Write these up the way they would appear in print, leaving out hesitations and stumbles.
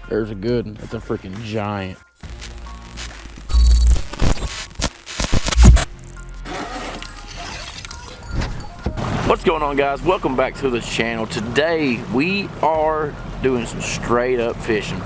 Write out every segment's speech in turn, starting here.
There's a good one. That's a freaking giant. What's going on, guys? Welcome back to the channel. Today we are doing some straight up fishing.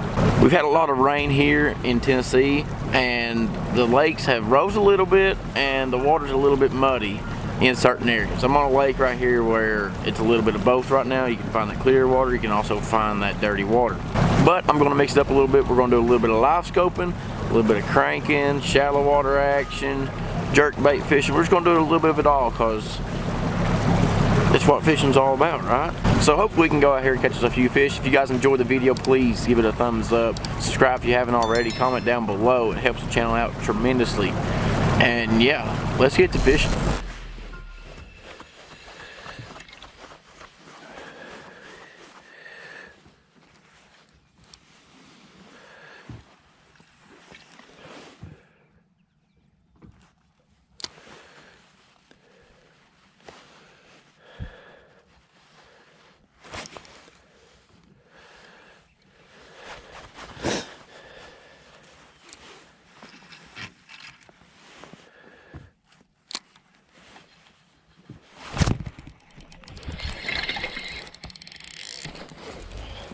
We've had a lot of rain here in Tennessee and the lakes have rose a little bit and the water's a little bit muddy in certain areas. I'm on a lake right here where it's a little bit of both right now. You can find the clear water, you can also find that dirty water. But I'm gonna mix it up a little bit. We're gonna do a little bit of live scoping, a little bit of cranking, shallow water action, jerk bait fishing. We're just gonna do a little bit of it all because it's what fishing's all about, right? So hopefully we can go out here and catch us a few fish. If you guys enjoyed the video, please give it a thumbs up. Subscribe if you haven't already. Comment down below. It helps the channel out tremendously. And yeah, let's get to fishing.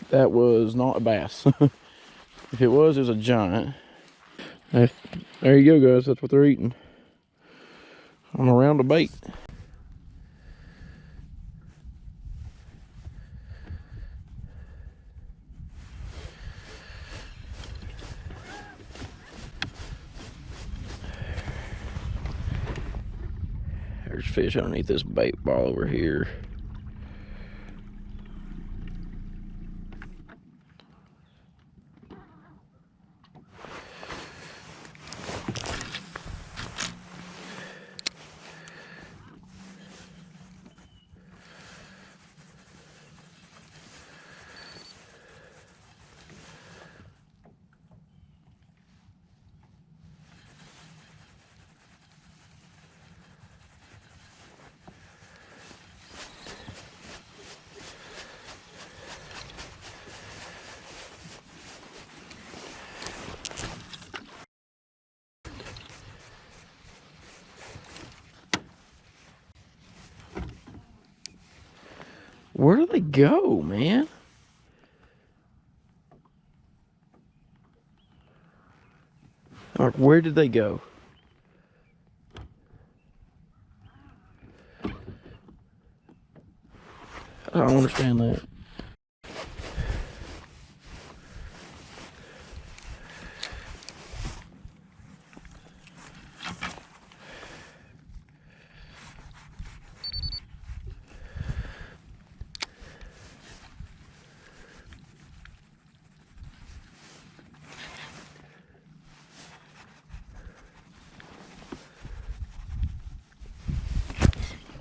That was not a bass. If it was a giant. There you go, guys. That's what they're eating on a round of bait. There's fish underneath this bait ball over here. Where do they go, man? Like, where did they go? I don't understand that.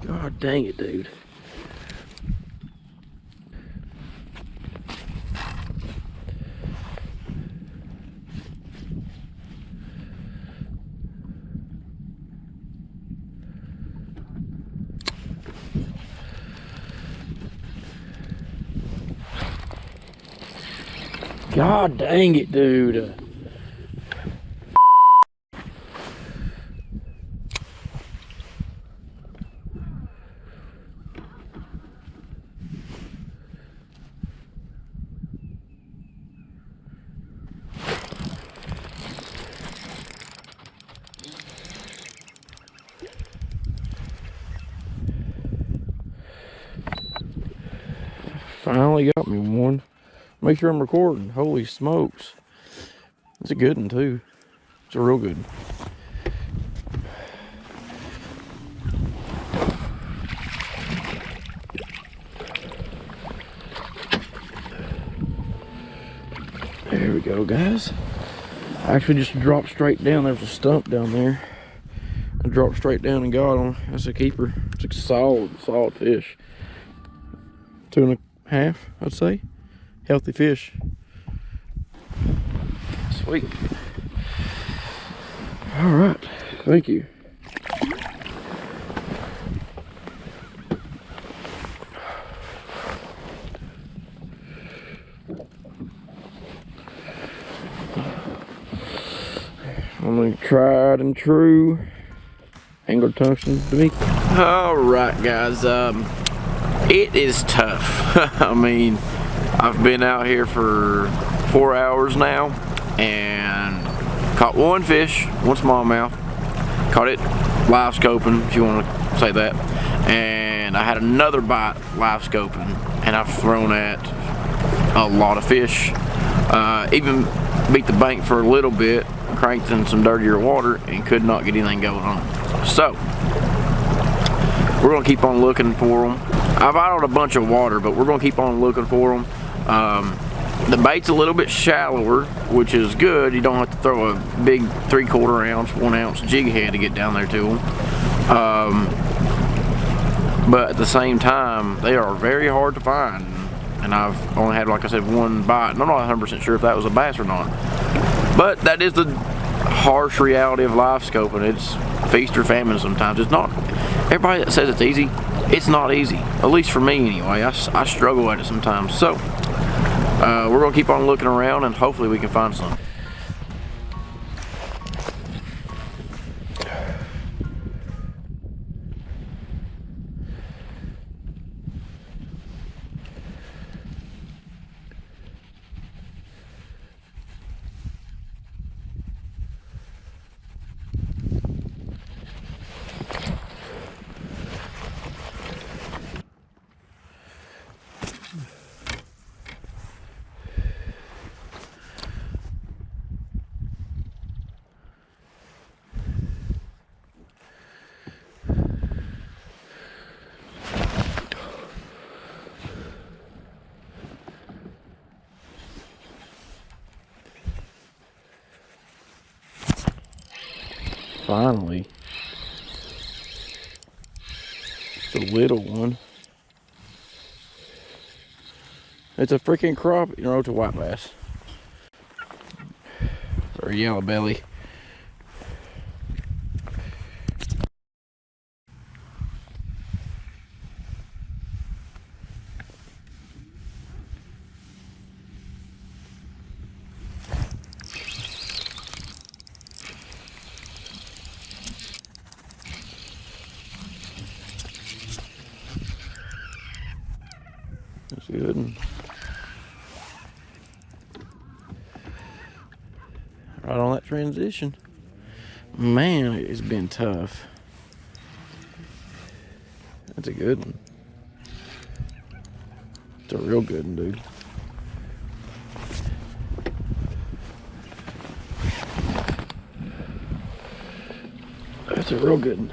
God dang it, dude. God dang it, dude. Finally got me one. Make sure I'm recording. Holy smokes. It's a good one too. It's a real good one. There we go, guys. I actually just dropped straight down. There's a stump down there. I dropped straight down and got him. That's a keeper. It's a solid fish. 2.5, I'd say. Healthy fish. Sweet. All right. Thank you. I'm the tried and true angler tungsten to me. All right, guys. It is tough. I mean, I've been out here for 4 hours now and caught one fish, one smallmouth. Caught it live scoping, if you want to say that. And I had another bite live scoping, and I've thrown at a lot of fish. Even beat the bank for a little bit, cranked in some dirtier water, and could not get anything going on. So we're gonna keep on looking for them. I've idled a bunch of water, but we're gonna keep on looking for them. The bait's a little bit shallower, which is good. You don't have to throw a big 3/4 ounce, 1 ounce jig head to get down there to them. But at the same time, they are very hard to find. And I've only had, like I said, one bite. And I'm not 100% sure if that was a bass or not. But that is the harsh reality of live scoping. It's feast or famine sometimes. It's not, everybody that says it's easy, it's not easy. At least for me anyway. I struggle at it sometimes. So we're gonna keep on looking around and hopefully we can find some. Finally, it's a little one. It's a freaking crappie. No, it's a white bass or a yellow belly. That's good. Right on that transition. Man, it's been tough. That's a good one. It's a real good one, dude. That's a real good one.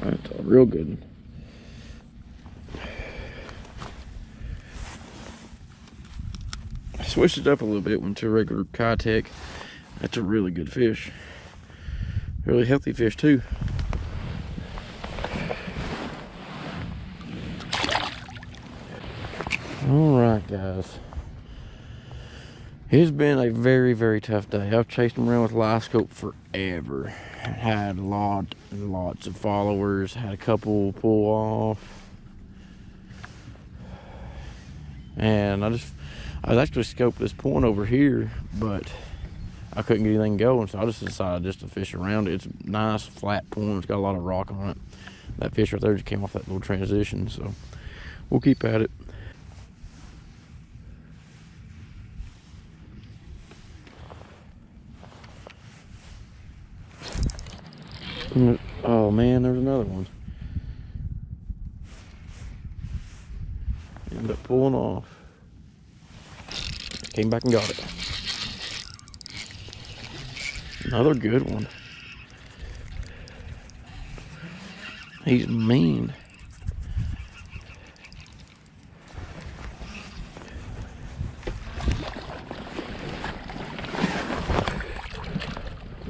That's a real good one. I switched it up a little bit, went to a regular Kitech. That's a really good fish. Really healthy fish too. All right, guys. It's been a very, very tough day. I've chased them around with LiveScope forever. Had lots and lots of followers. Had a couple pull off. And I was actually scoped this point over here, but I couldn't get anything going, so I just decided just to fish around it. It's a nice flat point. It's got a lot of rock on it. That fish right there just came off that little transition, so we'll keep at it. Oh man, there's another one. Ended up pulling off. Came back and got it. Another good one. He's mean.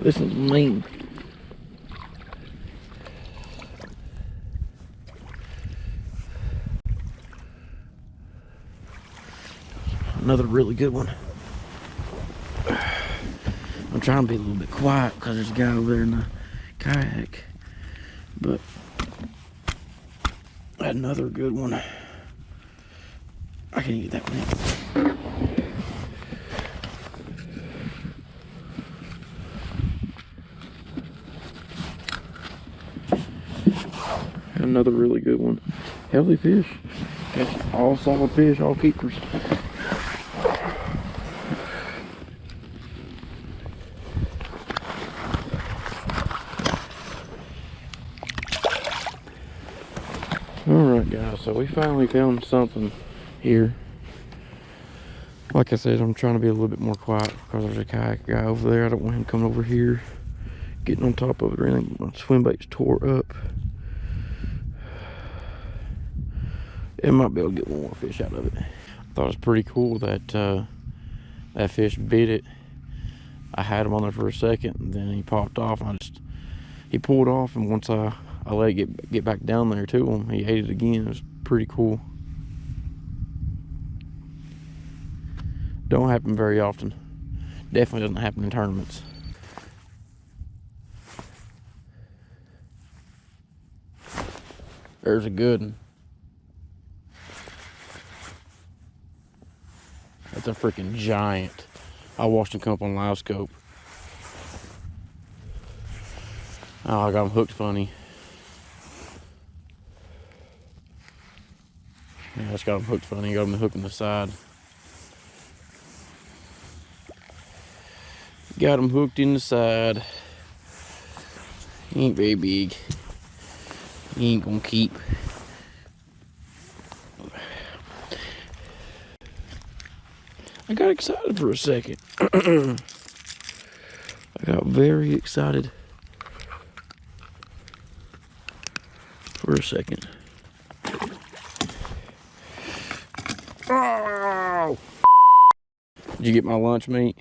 This is mean. Another really good one. I'm trying to be a little bit quiet because there's a guy over there in the kayak. But another good one. I can't get that one in. Another really good one. Healthy fish. Got all solid fish, all keepers. Alright guys, so we finally found something here. Like I said, I'm trying to be a little bit more quiet because there's a kayak guy over there. I don't want him coming over here, getting on top of it or anything. My swim bait's tore up. It might be able to get one more fish out of it. I thought it was pretty cool that that fish bit it. I had him on there for a second, and then he popped off, and he pulled off, and once I let it get back down there to him, he ate it again. It was pretty cool. Don't happen very often. Definitely doesn't happen in tournaments. There's a good one. That's a freaking giant. I watched him come up on LiveScope. Oh, I got him hooked funny. Yeah, I just got him hooked funny. Got him hooking the side. Got him hooked in the side. He ain't very big. He ain't gonna keep. I got excited for a second. I got very excited for a second. Oh! Did you get my lunch meat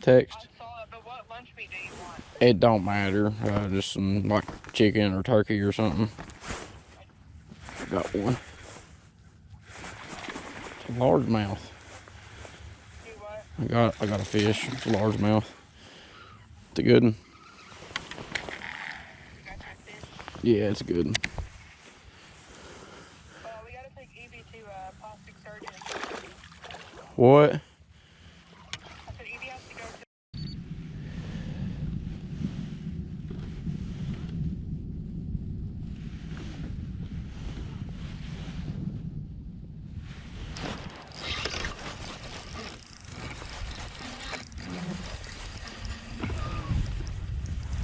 text? I saw it, but what lunch meat do you want? It don't matter. Just some like chicken or turkey or something. Got one. It's a largemouth. I got a fish. It's a largemouth. It's a good one. Yeah, it's a good one. We gotta take Evie to plastic surgeon. What? I said Evie has to go to.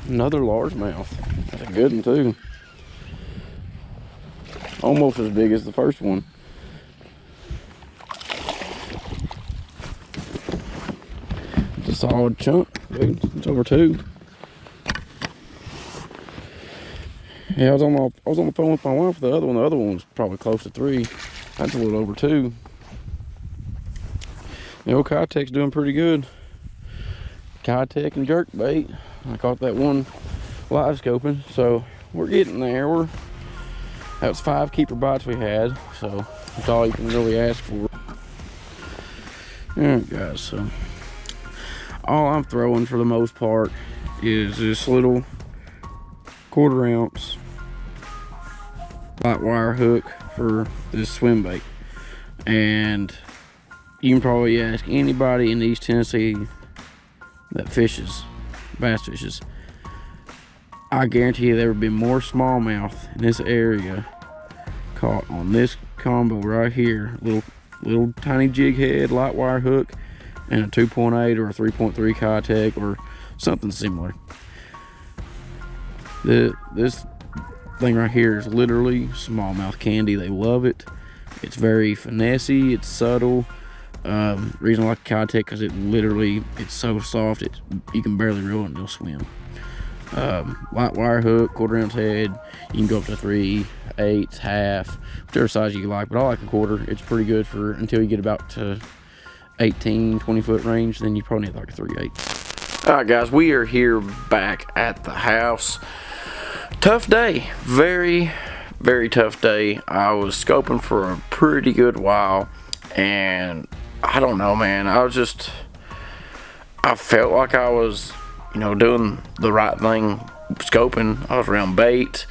Another largemouth. That's a good one too. Almost as big as the first one. It's a solid chunk, dude. It's over 2. Yeah, I was on the phone with my wife for the other one. The other one was probably close to 3. That's a little over 2. The old Kitech's doing pretty good. Kitech and jerkbait. I caught that one live scoping, so we're getting there. That was 5 keeper bites we had, so that's all you can really ask for. Alright guys, so all I'm throwing for the most part is this little 1/4 ounce light wire hook for this swim bait. And you can probably ask anybody in East Tennessee that fishes, bass fishes, I guarantee you there would be more smallmouth in this area caught on this combo right here. Little tiny jig head, light wire hook, and a 2.8 or a 3.3 Kitech or something similar. This thing right here is literally smallmouth candy. They love it. It's very finessey, it's subtle. Reason I like Kitech because it's so soft, you can barely reel it and it'll swim. Light wire hook, 1/4 ounce head. You can go up to 3/8, half, whichever size you like, but I like a 1/4. It's pretty good for until you get about to 18, 20 foot range, then you probably need like a 3/8. All right guys, we are here back at the house. Tough day, very, very tough day. I was scoping for a pretty good while, and I don't know, man. I felt like I was, doing the right thing, scoping. I was around bait.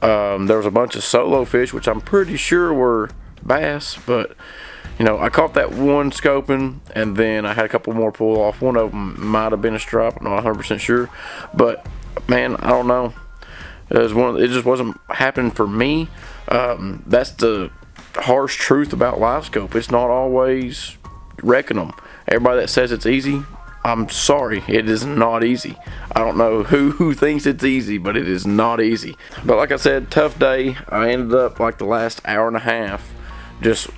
There was a bunch of solo fish, which I'm pretty sure were bass, but you know, I caught that one scoping, and then I had a couple more pull off. One of them might have been a stripe, I'm not 100% sure, but man, I don't know. It just wasn't happening for me. That's the harsh truth about LiveScope. It's not always wrecking them. Everybody that says it's easy, I'm sorry, it is not easy. I don't know who thinks it's easy, but it is not easy. But like I said, tough day. I ended up like the last hour and a half.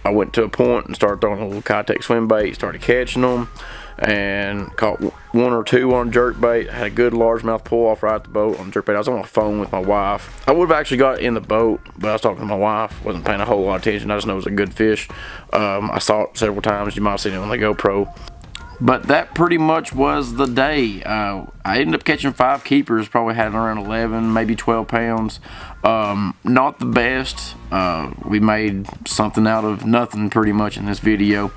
I went to a point and started throwing a little Kitech swim bait, started catching them, and caught one or two on jerk bait. Had a good largemouth pull off right at the boat on jerk bait. I was on the phone with my wife. I would have actually got it in the boat, but I was talking to my wife. Wasn't paying a whole lot of attention. I just know it was a good fish. I saw it several times. You might have seen it on the GoPro. But that pretty much was the day. I ended up catching 5 keepers, probably had around 11, maybe 12 pounds. Not the best. We made something out of nothing pretty much in this video.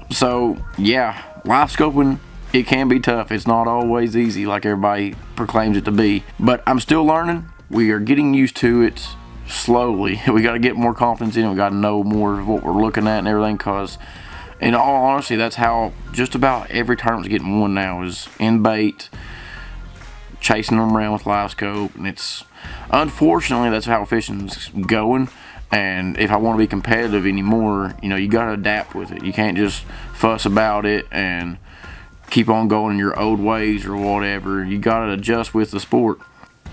So yeah, live scoping, it can be tough. It's not always easy like everybody proclaims it to be. But I'm still learning. We are getting used to it slowly. We got to get more confidence in it. We got to know more of what we're looking at and everything, because in all honesty, that's how just about every tournament's getting won now, is in bait, chasing them around with LiveScope. And it's, unfortunately, that's how fishing's going. And if I want to be competitive anymore, you know, you got to adapt with it. You can't just fuss about it and keep on going in your old ways or whatever. You got to adjust with the sport.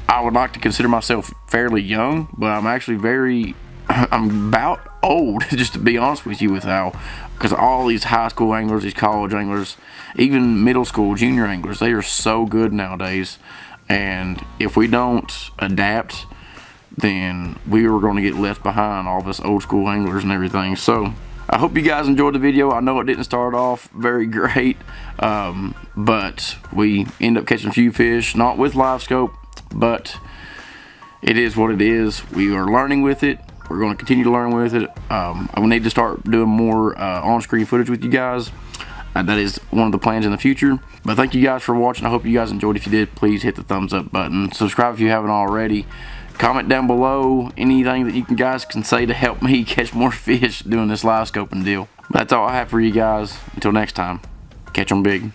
I would like to consider myself fairly young, but I'm actually I'm about old, just to be honest with you, with how, because all these high school anglers, these college anglers, even middle school, junior anglers, they are so good nowadays. And if we don't adapt, then we are going to get left behind, all of us old school anglers and everything. So I hope you guys enjoyed the video. I know it didn't start off very great, but we end up catching a few fish, not with LiveScope, but it is what it is. We are learning with it. We're going to continue to learn with it. I will need to start doing more on-screen footage with you guys. That is one of the plans in the future. But thank you guys for watching. I hope you guys enjoyed. If you did, please hit the thumbs up button. Subscribe if you haven't already. Comment down below anything that you guys can say to help me catch more fish doing this live scoping deal. But that's all I have for you guys. Until next time, catch them big.